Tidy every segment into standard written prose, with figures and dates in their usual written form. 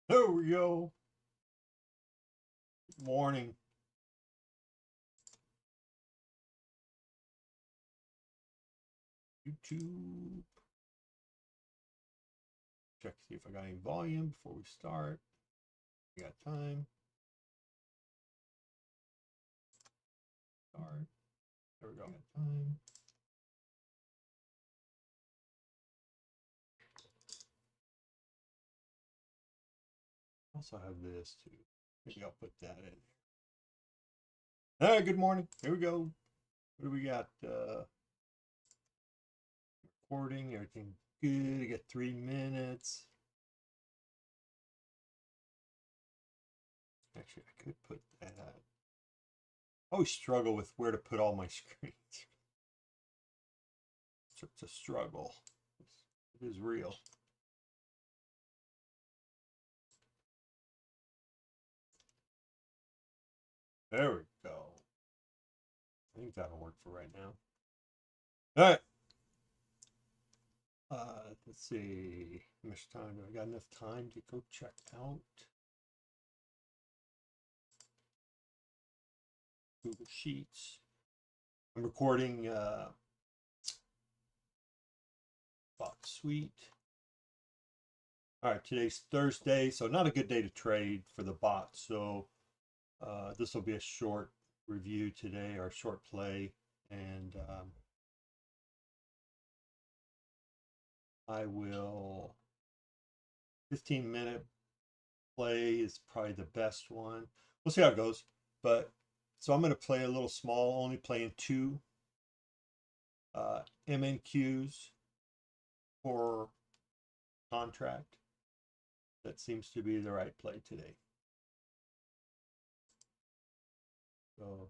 There we go. Good morning. YouTube. Check to see if I got any volume before we start. We got time. Start. There we go. Got time. Also have this too. Maybe I'll put that in. All right, good morning. Here we go. What do we got? Recording, everything good. I got 3 minutes. Actually, I could put that. I always struggle with where to put all my screens. It's a struggle. It is real. There we go. I think that'll work for right now. All right. Let's see. How much time do I got? Enough time to go check out Google Sheets. I'm recording Bot Suite. All right, today's Thursday, so not a good day to trade for the bot. So this will be a short review today, or short play, and I will 15-minute play is probably the best one. We'll see how it goes. But so I'm going to play a little small, only playing 2 MNQs per contract. That seems to be the right play today. So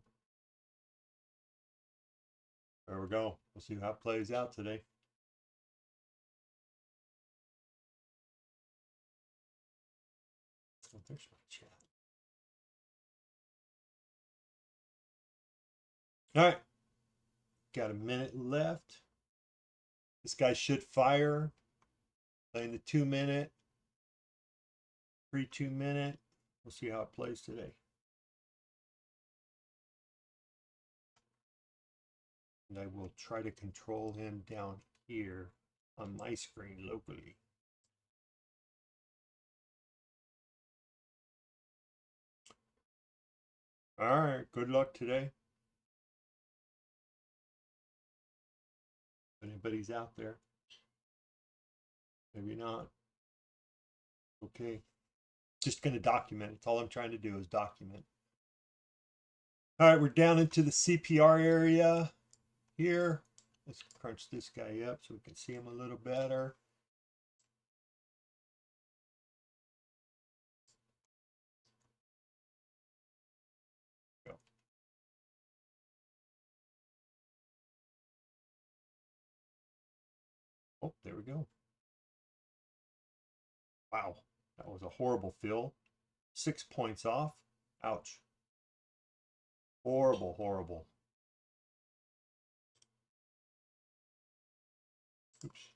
there we go. We'll see how it plays out today. Oh, there's my chat. All right. Got a minute left. This guy should fire. Playing the 2-minute. 3-2-minute. We'll see how it plays today. And I will try to control him down here on my screen locally. All right, good luck today. If anybody's out there, maybe not. Okay, just going to document. It's all I'm trying to do is document. All right, we're down into the CPR area here. Let's crunch this guy up so we can see him a little better. Go. Oh, there we go. Wow, that was a horrible fill. 6 points off. Ouch. Horrible, horrible. Oops.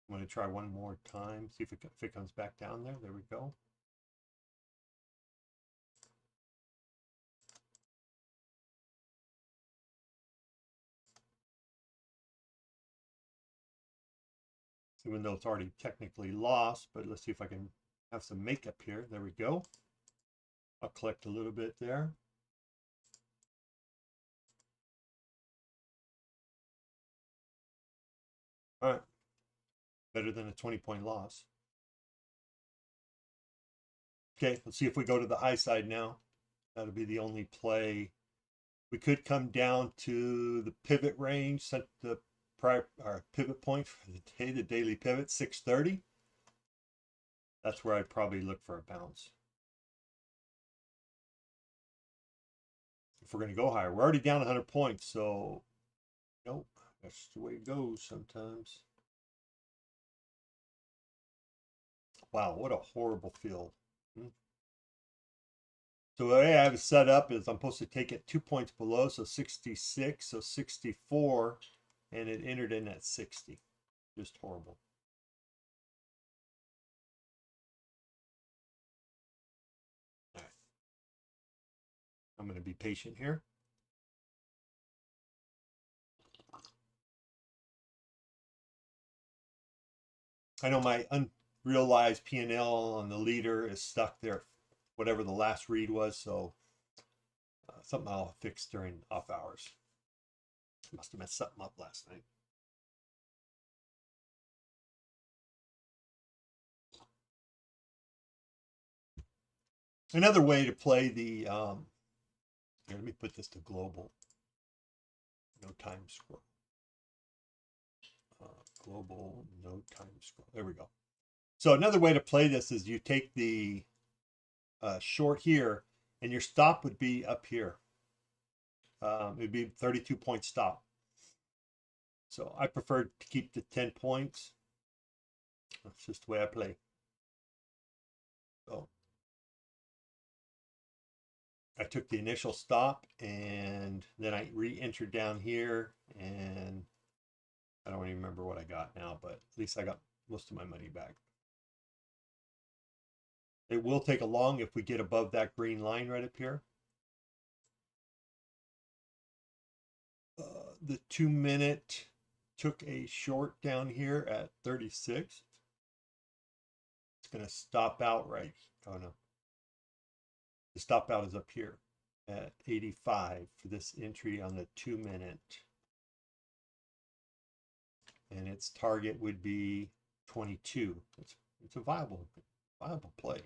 I'm going to try one more time, see if it comes back down there. There we go. Even though it's already technically lost, but let's see if I can have some makeup here. There we go. I'll collect a little bit there. All right. Better than a 20-point loss. Okay, let's see if we go to the high side now. That'll be the only play. We could come down to the pivot range, set the our pivot point for the day, the daily pivot, 630. That's where I'd probably look for a bounce. If we're going to go higher, we're already down 100 points, so nope, that's the way it goes sometimes. Wow, what a horrible field. So the way I have it set up is I'm supposed to take it 2 points below, so 66, so 64, and it entered in at 60. Just horrible. I'm going to be patient here. I know my unrealized P&L on the leader is stuck there, whatever the last read was, so something I'll fix during off hours. Must have messed something up last night. Another way to play the, here, let me put this to global. No time scroll. Global, no time scroll. There we go. So another way to play this is you take the short here, and your stop would be up here. It'd be 32-point stop. So I prefer to keep the 10 points. That's just the way I play. So I took the initial stop, and then I re-entered down here, and I don't even remember what I got now, but at least I got most of my money back. It will take a long if we get above that green line right up here. The 2-minute took a short down here at 36. It's going to stop out right. Oh no. The stop out is up here at 85 for this entry on the 2-minute. And its target would be 22. It's a viable play.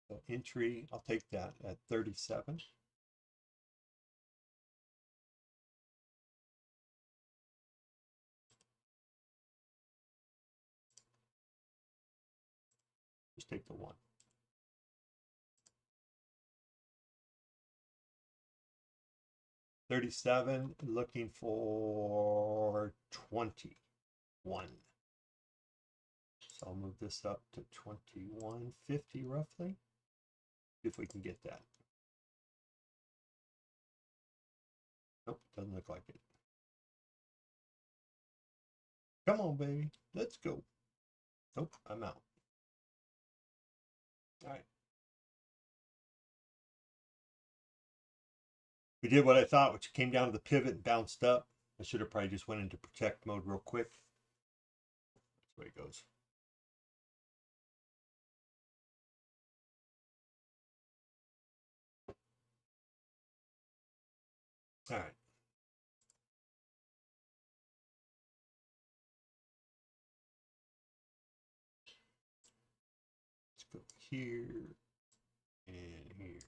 So entry, I'll take that at 37. Just take the 1. $37, looking for 21. So I'll move this up to 21.50 roughly. See if we can get that. Nope, doesn't look like it. Come on, baby. Let's go. Nope, I'm out. All right. We did what I thought, which came down to the pivot and bounced up. I should have probably just went into protect mode real quick. That's the way it goes. All right. Let's go here and here.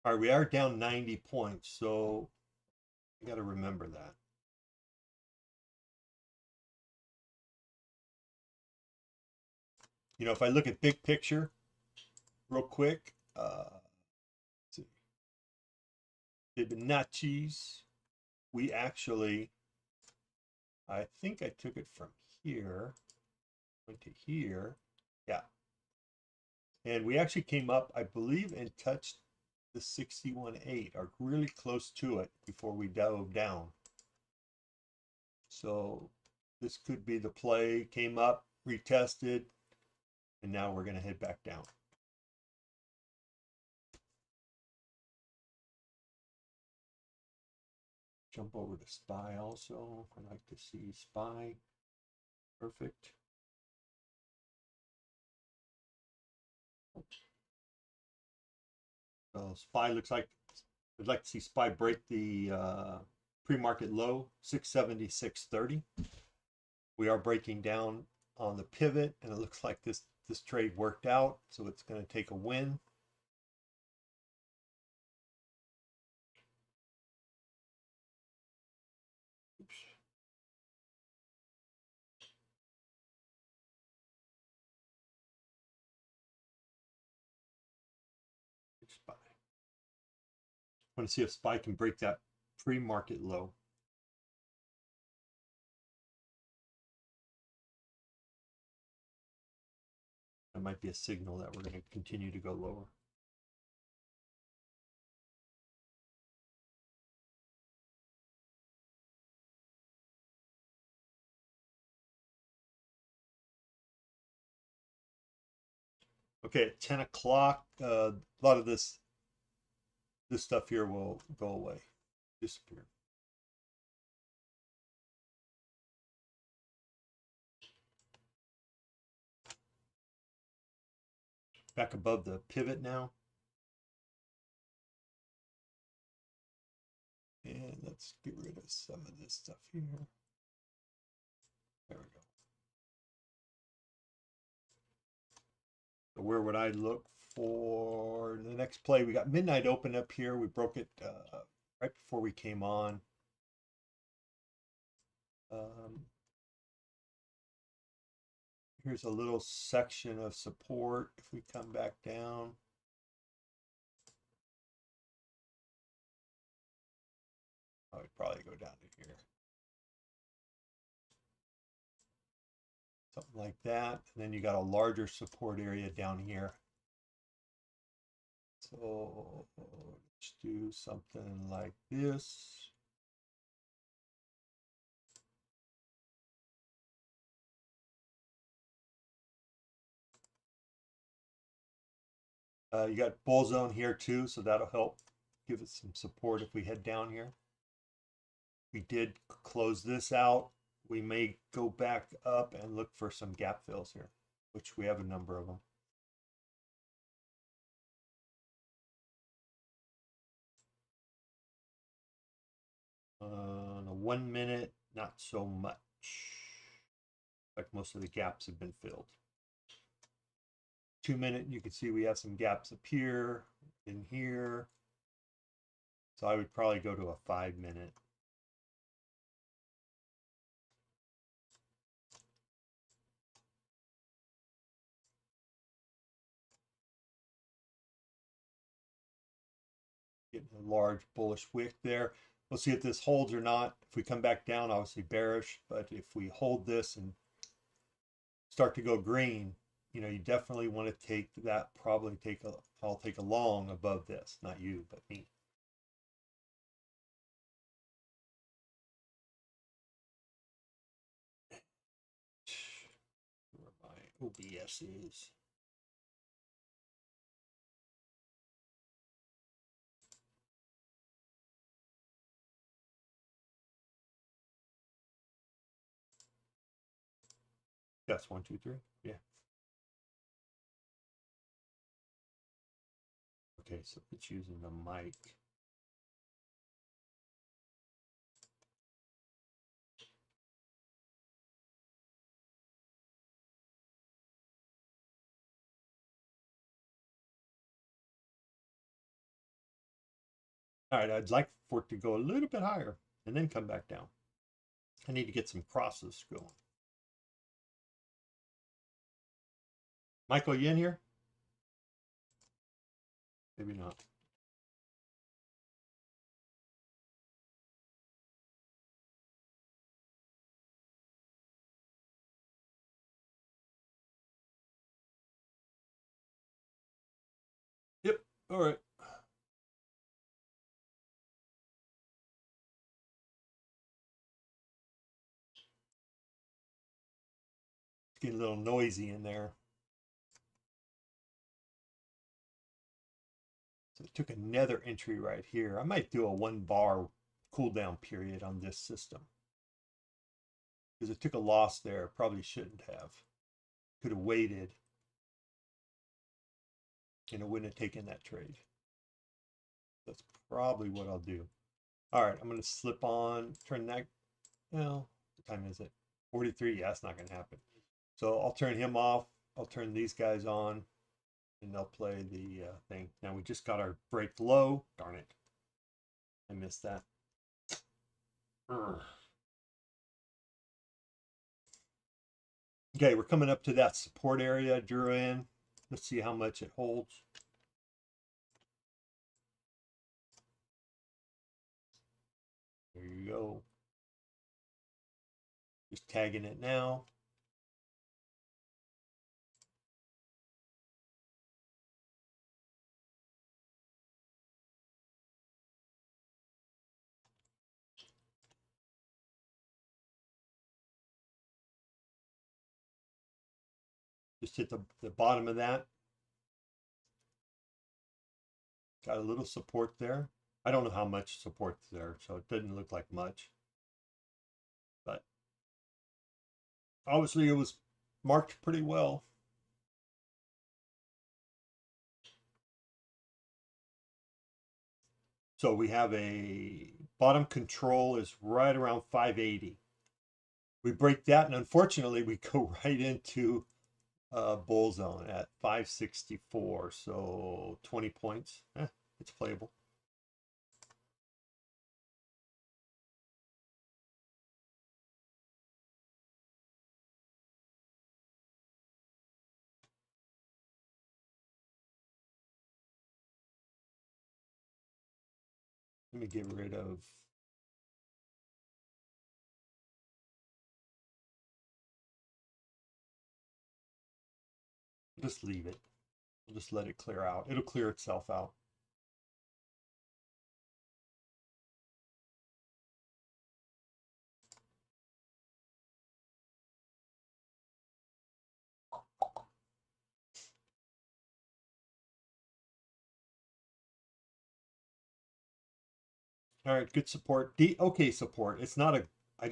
All right, we are down 90 points, so you got to remember that. You know, if I look at big picture real quick, let's see. Fibonacci's, we actually, I think I took it from here, went to here, yeah. And we actually came up, I believe, and touched the 61.8, or really close to it before we dove down. So this could be the play, came up, retested, and now we're going to head back down. Jump over to SPY also. I like to see SPY. Perfect. So SPY looks like, I'd like to see SPY break the pre-market low, 676.30. We are breaking down on the pivot, and it looks like this trade worked out, so it's going to take a win. Oops. SPY. I want to see if SPY can break that pre-market low. That might be a signal that we're going to continue to go lower. Okay, at 10 o'clock, a lot of this stuff here will go away, disappear. Back above the pivot now. And let's get rid of some of this stuff here. There we go. So where would I look for the next play? We got midnight open up here. We broke it right before we came on. Here's a little section of support. If we come back down, I would probably go down to here. Something like that. And then you got a larger support area down here. So let's do something like this. You got bull zone here too, so that'll help give it some support if we head down here. We did close this out. We may go back up and look for some gap fills here, which we have a number of them. On a 1 minute, not so much. Like most of the gaps have been filled. 2 minute, you can see we have some gaps up here, in here. So I would probably go to a 5 minute. Getting a large bullish wick there. We'll see if this holds or not. If we come back down, obviously bearish, but if we hold this and start to go green, you know, you definitely want to take that, probably take a, I'll take a long above this, not you, but me. Where my OBS is. That's 1, 2, 3. Yeah. Okay, so it's using the mic. All right, I'd like for it to go a little bit higher and then come back down. I need to get some crosses going. Michael, you in here? Maybe not. Yep. All right. It's getting a little noisy in there. So it took another entry right here. I might do a 1 bar cool down period on this system. Because it took a loss there. Probably shouldn't have. Could have waited. And it wouldn't have taken that trade. That's probably what I'll do. All right, I'm going to slip on, turn that. Well, what time is it? 43. Yeah, that's not going to happen. So I'll turn him off. I'll turn these guys on. And they'll play the thing. Now we just got our break low. Darn it. I missed that. Okay, we're coming up to that support area I drew in. Let's see how much it holds. There you go. Just tagging it now. Just hit the bottom of that. got a little support there. I don't know how much support's there, so it didn't look like much. But obviously it was marked pretty well. So we have a bottom control is right around 580. We break that, and unfortunately we go right into bull zone at 564. So 20 points. It's playable. Let me get rid of just leave it. We'll just let it clear out. It'll clear itself out. All right, good support. Okay support. It's not a, I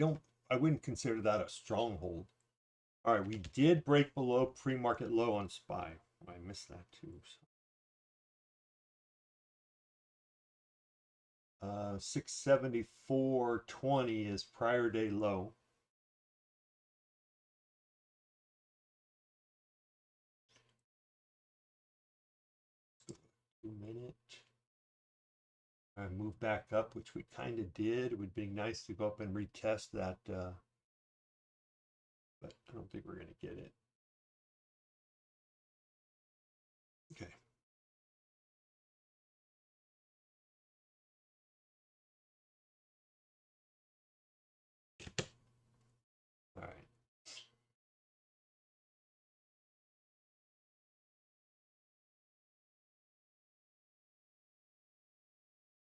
wouldn't consider that a stronghold. All right, we did break below pre-market low on SPY. I missed that too. So. 674.20 is prior day low. Minute. I move back up, which we kind of did. It would be nice to go up and retest that, but I don't think we're going to get it. Okay. All right.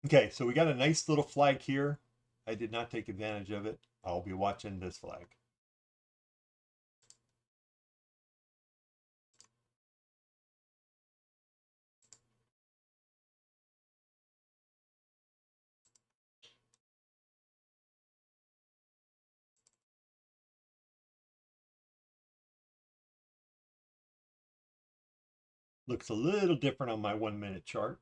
Okay, so we got a nice little flag here. I did not take advantage of it. I'll be watching this flag. Looks a little different on my 1 minute chart.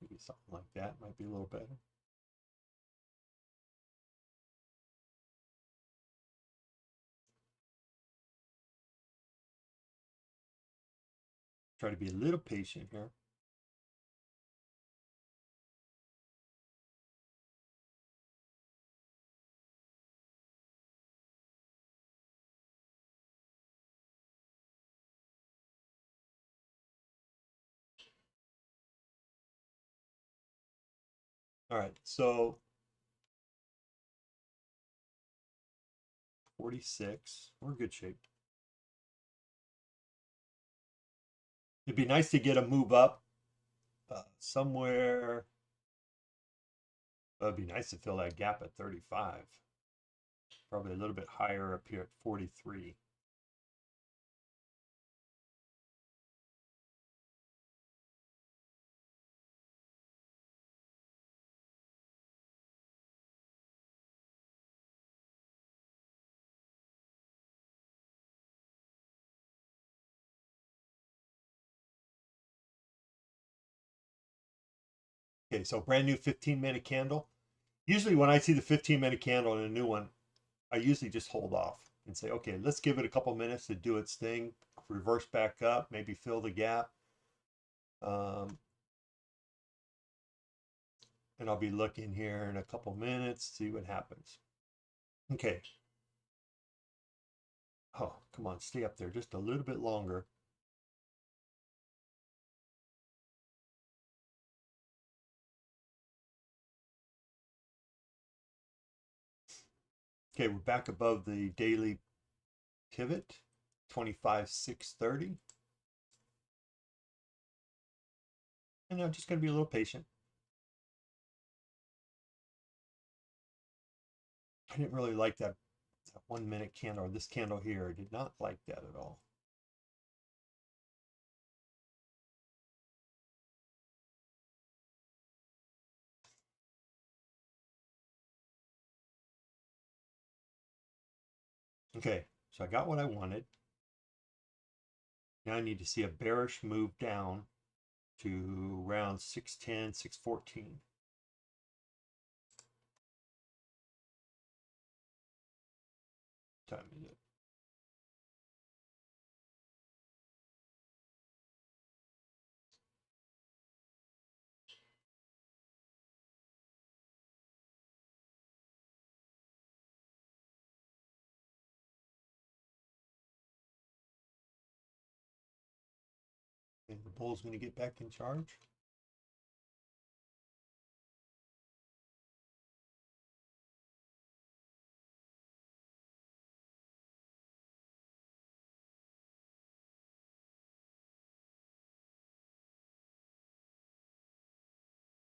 Maybe something like that might be a little better. Try to be a little patient here. All right, so 46, we're in good shape. It'd be nice to get a move up somewhere. It'd be nice to fill that gap at 35. Probably a little bit higher up here at 43. Okay, so brand new 15-minute candle. Usually when I see the 15-minute candle in a new one, I usually just hold off and say, okay, let's give it a couple minutes to do its thing, reverse back up, maybe fill the gap. And I'll be looking here in a couple minutes, see what happens. Okay. Oh, come on, stay up there just a little bit longer. Okay, we're back above the daily pivot, 25,630. And I'm just going to be a little patient. I didn't really like that That 1 minute candle, or this candle here, did not like that at all. Okay, so I got what I wanted. Now I need to see a bearish move down to around 610, 614. Time is it? And the bull's going to get back in charge.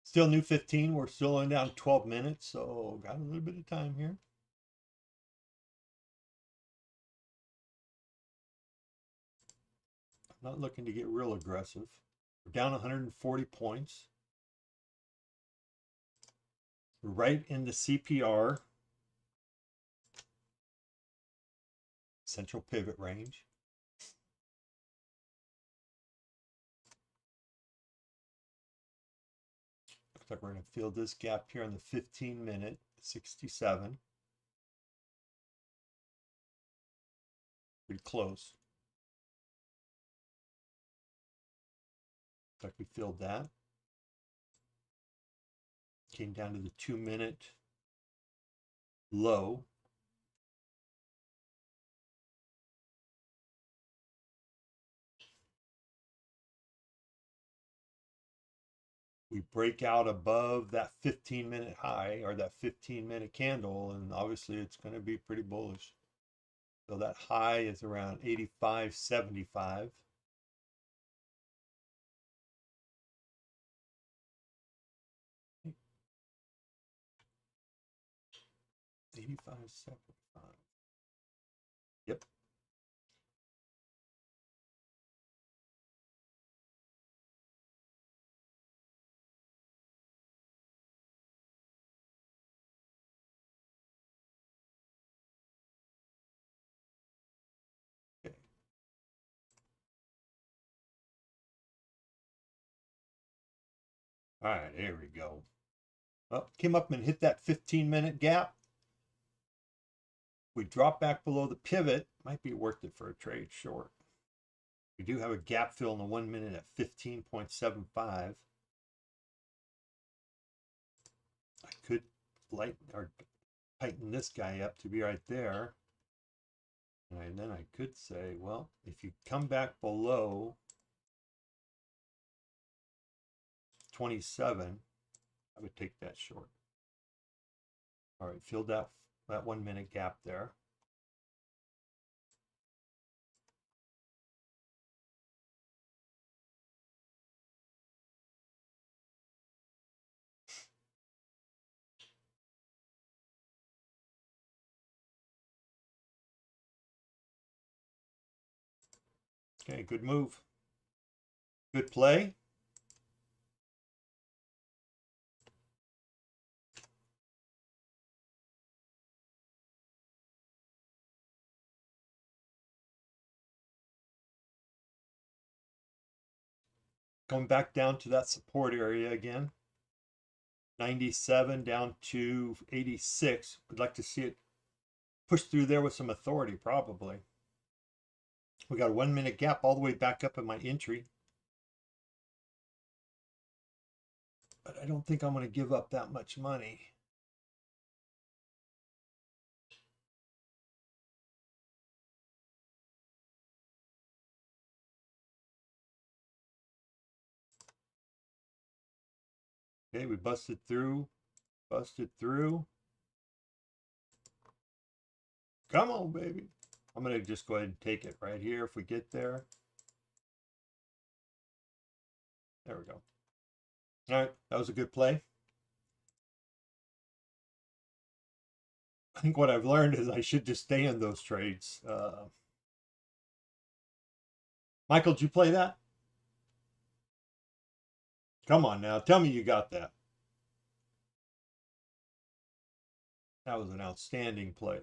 Still new 15. We're still on down 12 minutes, so got a little bit of time here. I'm not looking to get real aggressive. We're down 140 points. We're right in the CPR, central pivot range. Looks like we're going to fill this gap here on the 15 minute, 67. Pretty close. Looks like we filled that. Came down to the 2 minute low. We break out above that 15-minute high, or that 15-minute candle, and obviously it's going to be pretty bullish. So that high is around 85.75. $85.75. Yep. Okay. All right, there we go. Well, came up and hit that 15-minute gap. We drop back below the pivot. Might be worth it for a trade short. We do have a gap fill in the 1 minute at 15.75. I could lighten or tighten this guy up to be right there. And then I could say, well, if you come back below 27, I would take that short. All right, filled that 1 minute gap there. Okay, good move. Good play. Going back down to that support area again. 97 down to 86. We'd like to see it push through there with some authority, probably. We got a 1 minute gap all the way back up in my entry. But I don't think I'm going to give up that much money. Okay, we busted through. Busted through. Come on, baby. I'm going to just go ahead and take it right here if we get there. There we go. All right, that was a good play. I think what I've learned is I should just stay in those trades. Michael, did you play that? Come on now, tell me you got that. That was an outstanding play.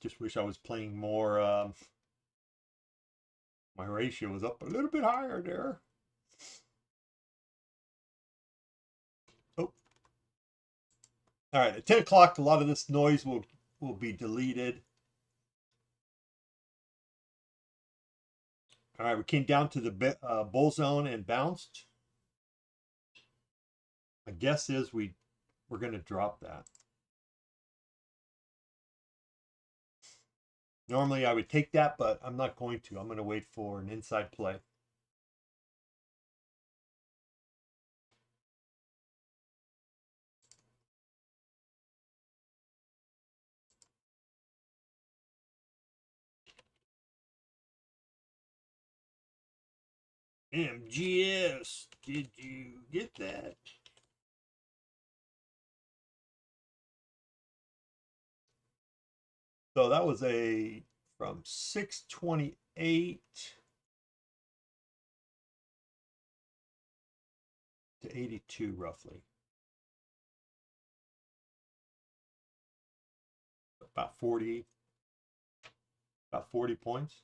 Just wish I was playing more. My ratio was up a little bit higher there. Oh. All right, at 10 o'clock, a lot of this noise will be deleted. All right, we came down to the bull zone and bounced. My guess is we're going to drop that. Normally I would take that, but I'm not going to. I'm going to wait for an inside play. MGS, did you get that? So that was from 628 to 82 roughly. About 40 points.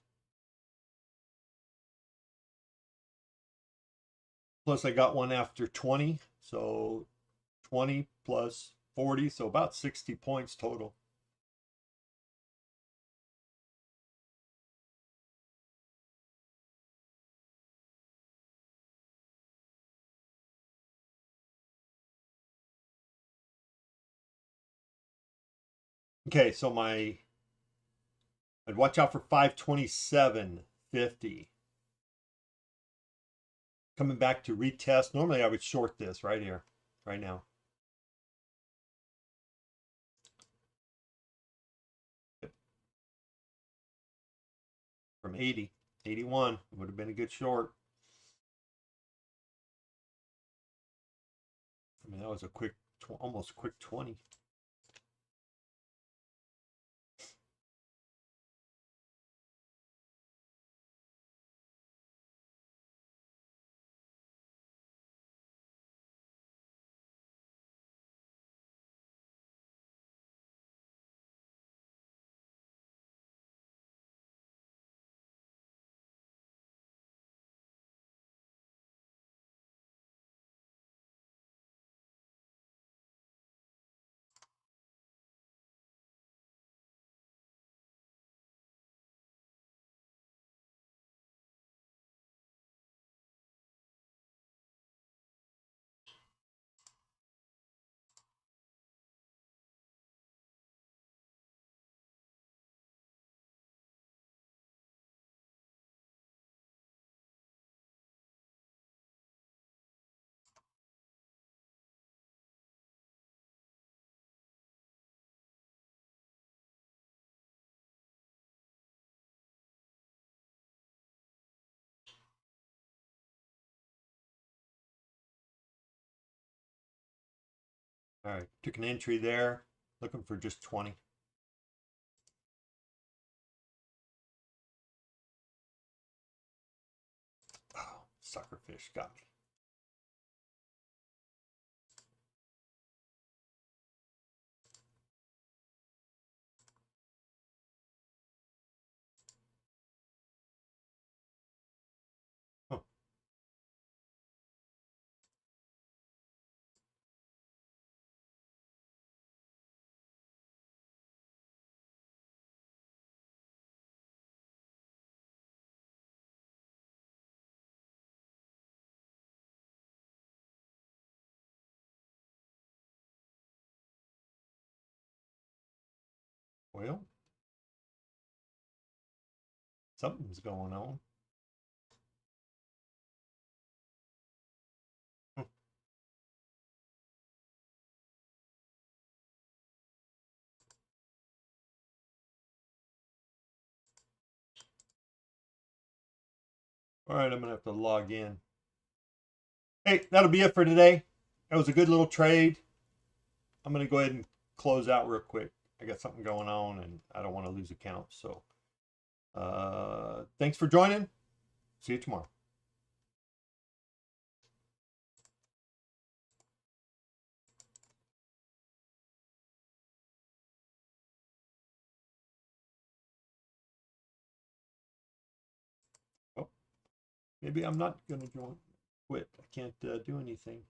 Plus I got one after 20, so 20 plus 40, so about 60 points total. Okay, so I'd watch out for 527.50. Coming back to retest. Normally I would short this right here, right now. From 80, 81 would have been a good short. I mean, that was a quick, almost quick 20. All right, took an entry there, looking for just 20. Oh, sucker fish got me. Huh. Well, something's going on. All right, I'm gonna have to log in. Hey, that'll be it for today. That was a good little trade. I'm going to go ahead and close out real quick. I got something going on and I don't want to lose account. So thanks for joining. See you tomorrow. Oh, maybe I'm not going to quit. I can't do anything.